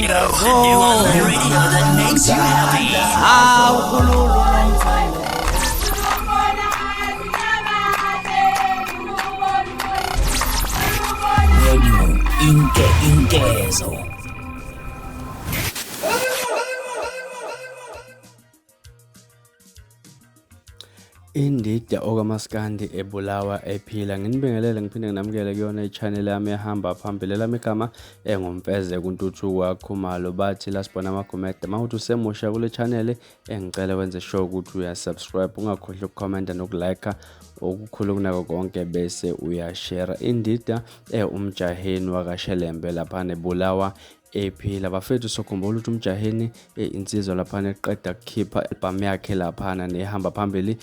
radio. You are the radio that makes you happy. Radio Inkezo. Indida okamaskandi ebulawa ephila nginibingelele ngiphinde nginamukele kuyona i-channel yami ehamba phambili lami igama engumfeze kuntuthuko wakhumalo bathi lasibona amagumede mawuthi usemusha kule channel engicela wenze sure ukuthi uyasubscribe ungakhohlwa ukucomment nokulike okukhulu kunako konke bese uyashare. Indida umjaheni wakashelembe lapha nebulawa ephila bafethu sokhumbula ukuthi umjaheni insizwa lapha eqeda ukukhipha album yakhe lapha nehamba phambili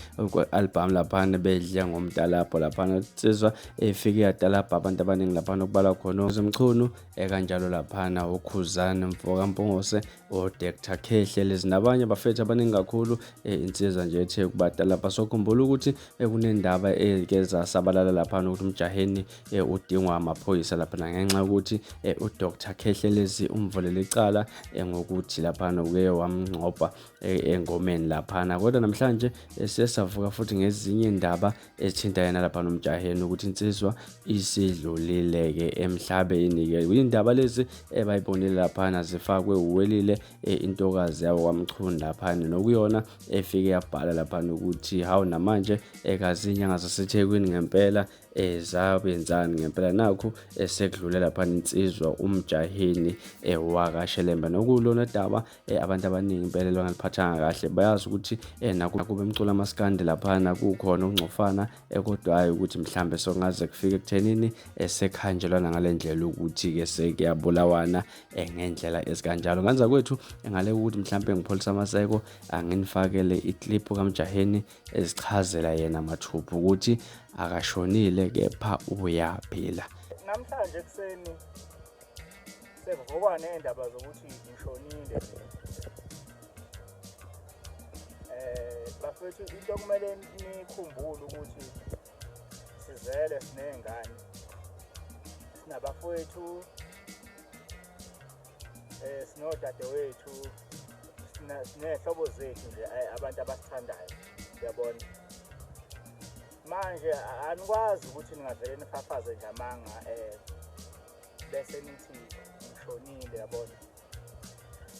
album lapha bedla ngomntalapho lapha insizwa efike yadalapha abantu abaningi lapha nokubala khona uzomchunu kanjalo lapha ukhuzana mfokampongose oDr Khehle lezi nabanye bafethu abaningi kakhulu insizwa nje ethe kubadala lapha sokhumbula ukuthi kunendaba ekeza asabalele lapha ukuthi umjaheni udingwa amaphoyisa lapha ngenxa ukuthi uDr Khehle umvolele icala ngokuthi lapha nokuye wamngcopha engomeni lapha kodwa namhlanje siyasavuka futhi ngezinye indaba ezithinta yena lapha nomjaheni ukuthi insizwa isidlulileke emhlabeni ke indaba lezi bayibonile lapha zifakwe uwelile intokazi yawo kwamchunda lapha nokuyona efike yabhala lapha ukuthi hawu namanje ekazinyanga zaseThekwini ngempela zabenzani ngempela nakho esekudlule lapha insizwa umjaheni wakashelembe nokulona daba abantu abaningi impela bangaliphathanga kahle bayazi ukuthi nakube emcula amaskandi lapha kukhona ungcofana kodwa hayi ukuthi mhlambe songaze kufike ekuthenini esekhanjelwana ngalendlela ukuthi ke sekuyabulawana ngendlela esikanjalo nganza kwethu ngale ukuthi mhlambe ngipholisa amaseko anginifakele iclip kamjaheni ezichazela yena mathupha ukuthi akashonile kepha uyaphila. Namhlanje ekseni sekuvukwa nendaba zokuthi ngishonile. Bafethu into kumele nikhumbule ukuthi sizele sinengane. Sinabafowethu sinodadewethu sinehlobo zethu nje abantu abasithandayo uyabona. Manje anikwazi ukuthi ningavele nifafaze nje amanga bese nithi ngishonile yabona.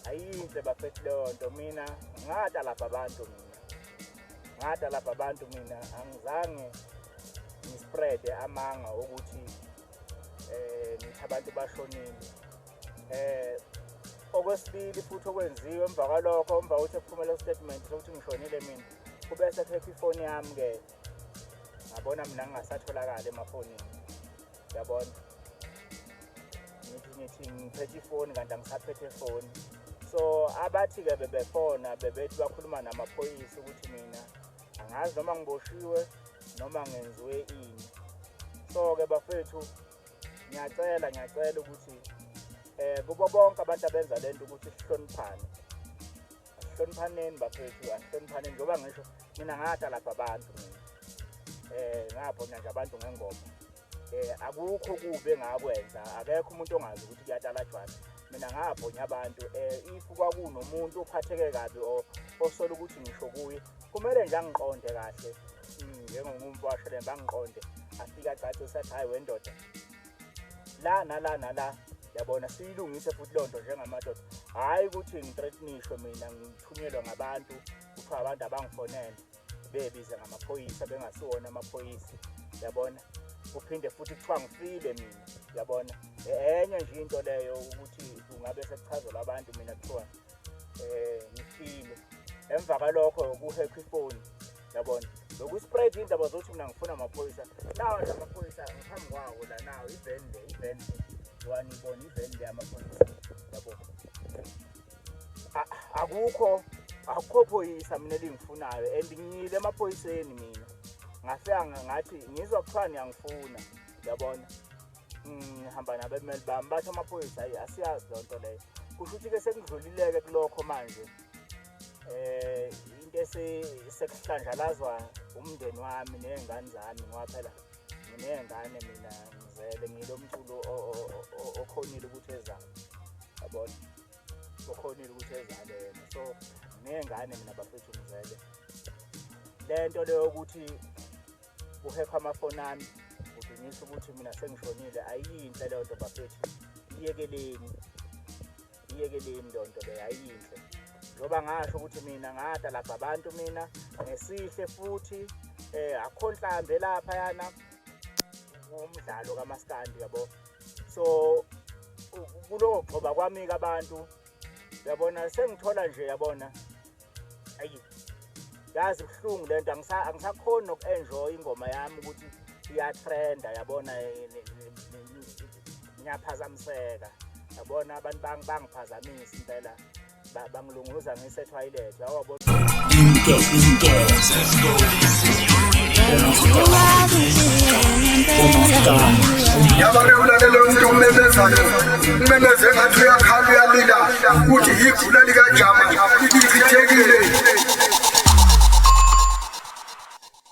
Ayinhle bafethu leyo nto mina ngada lapha abantu mina angizange ngispread amanga ukuthi nithi abantu bashonile. Okwesibili futhi okwenziwe emva kwalokho emva ukuthi kuphumela statement sokuthi ngishonile mina kubese phepha ifoni yami ke ngabona mina ngingasatholakala emafonini yabona nithi ngiphethe ifoni kanti angisaphethe ifoni so abathi ke bebefona bebethi bakhuluma namaphoyisa ukuthi mina angazi noma ngiboshiwe noma ngenziwe ini so ke bafethu ngiyacela ukuthi kubo bonke abantu abenza lento ukuthi sihloniphaneni bafethu asihloniphaneni njengoba ngisho mina ngada lapha abantu ngapho nje abantu ngengoma akukho kube engakwenza akekho umuntu ongazi ukuthi kuyatalajwana mina ngaphonya abantu if kwakunomuntu ophatheke kabi osola ukuthi ngisho kuye kumele nje angiqonde kahle njengomuntu washelembe angiqonde afika cace sathi hayi wendoda la yabona siyilungise futhi lonto njengamadoda hayi ukuthi ngithreatenishwe mina ngithunyelwa ngabantu kuthiwa abantu abangifonele bebize ngamaphoyisa bengasiwona amaphoyisa yabona kuphinde futhi kuthiwa ngifile mina yabona enye nje into leyo ukuthi kungabe sekuchazela abantu mina kuthiwa ngifile emva kwalokho kuhekwa ifoni yabona lokuspread indaba zokuthi mina ngifuna amaphoyisa nawo nje amaphoyisa ngaphambi kwawo la nawo ivende wanibona ivende amaphoyisa yabona akukho phoyisa mina lingifunayo and ngiyile emaphoyiseni mina ngafika ngathi ngizwa kuthiwa ngiyangifuna yabona ngihamba nabemeli bami bathi amaphoyisa asiyazi lonto leyo kusho ukuthi ke sekudlulileke kulokho manje into sekuhlanjalazwa umndeni wami nezingane zami ngoba phela nginezingane mina ngizele ngilomculo okhonile ukuthi ezayo yabona okhonile ukuthi ezale yena. So nengane mina bafethu ngizele lento leyo ukuthi kuhekha amafoni ami udingisa ukuthi mina sengishonile ayiyinhle leyo nto bafethu. Iyekeleni lonto leyo ayiyinhle. Ngoba ngasho ukuthi mina ngada lapha abantu mina ngesihle futhi akho nhlambe lapha yana umdlalo kaMaskandi yabo. So kulo gxoba kwami abantu yabona sengithola nje yabona ayi yazi kuhlungu lento angisakhona nokuenjoy ingoma yami ukuthi iyatrenda yabona ngiyaphazamiseka yabona abantu bangiphazamisa impela bangilunguza ngisetoilet yawabona yabareulale umuntu umemezana umemeze ngathi uyakhala uyalila ukuthi iphula likajama ichithekile